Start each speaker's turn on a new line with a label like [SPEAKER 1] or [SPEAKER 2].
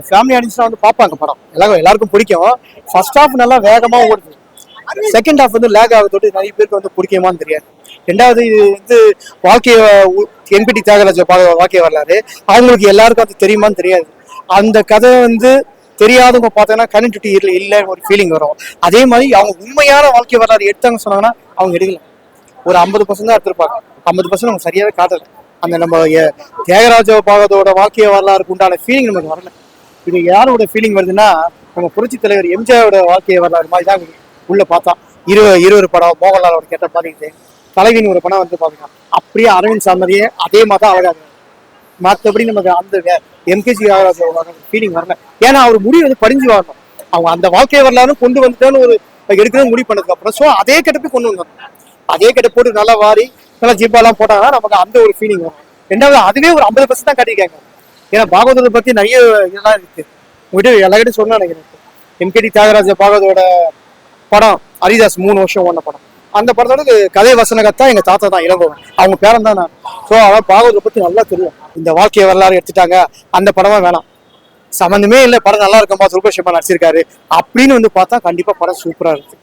[SPEAKER 1] Family ஆடியன்ஸ்லாம் வந்து பார்ப்பாங்க படம். எல்லாருக்கும் பிடிக்கும். ஃபர்ஸ்ட் ஹாஃப் நல்லா வேகமா ஓடுது. செகண்ட் ஹாஃப் வந்து லேக் ஆகுறது நிறைய பேருக்கு வந்து பிடிக்குமான்னு தெரியாது. ரெண்டாவது இது வந்து வாழ்க்கைய என்பிடி தியாகராஜ வாழ்க்கை வரலாறு. அவங்களுக்கு எல்லாருக்கும் அது தெரியுமான்னு தெரியாது. அந்த கதை வந்து தெரியாதவங்க பார்த்தோன்னா கனெக்டிவிட்டி இல்லைன்னு ஒரு ஃபீலிங் வரும். அதே மாதிரி அவங்க உண்மையான வாழ்க்கை வரலாறு எடுத்தாங்க சொன்னாங்கன்னா அவங்க எடுக்கல. ஒரு 50% தான் எடுத்திருப்பாங்க. 50% அவங்க சரியாவே காட்டல. அந்த நம்ம தியாகராஜ பாகத்தோட வாழ்க்கைய வரலாறுக்கு உண்டான ஃபீலிங் நமக்கு வரல. இது யாரோட ஃபீலிங் வருதுன்னா நம்ம புரட்சி தலைவர் எம்ஜிஆரோட வாழ்க்கைய வரலாறு மாதிரி தான் உள்ள பார்த்தா. இருவர் படம் மோகன்லாலோட கேட்ட பாத்தீங்க, தலைவின் ஒரு படம் வந்து பாத்தீங்கன்னா அப்படியே அரவிந்த் சாமரியே அதே மாதிரி தான் அழகாக. மற்றபடி நமக்கு அந்த எம்கேசி ஃபீலிங் வரல. ஏன்னா அவர் முடிவு வந்து படிஞ்சு வரணும். அவங்க அந்த வாழ்க்கை வரலாறு கொண்டு வந்துட்டான்னு ஒரு எடுக்கணும் முடிவு பண்ணதுக்கு அப்புறம் ஸோ அதே கெட்டப்பை கொண்டு வந்தோம். அதே கெட்ட போட்டு நல்லா வாரி நல்லா ஜிப்பாலாம் போட்டாங்கன்னா நமக்கு அந்த ஒரு ஃபீலிங் வரும். ரெண்டாவது அதுவே ஒரு 50% தான் காட்டியிருக்காங்க. ஏன்னா பாகவதத்தை பத்தி நிறைய இதெல்லாம் இருக்கு. உங்ககிட்ட எல்லா சொன்னா நினைக்கிறேன். எம்கேடி தியாகராஜ பாகவதோட படம் ஹரிதாஸ் 3 வருஷம் ஓடின படம். அந்த படத்தோட கதை வசனகத்தா எங்க தாத்தா தான் இளங்கோவன். அவங்க பேரன் தான் நான். ஸோ அதான் பாகவதத்தை பத்தி நல்லா தெரியும். இந்த வாழ்க்கைய வரலாறு எடுத்துட்டாங்க, அந்த படமா வேணாம், சம்மந்தமே இல்லை, படம் நல்லா இருக்கும்பா, சூப்பர் ஷெப்பா நடிச்சிருக்காரு அப்படின்னு வந்து பார்த்தா கண்டிப்பா படம் சூப்பரா இருக்கு.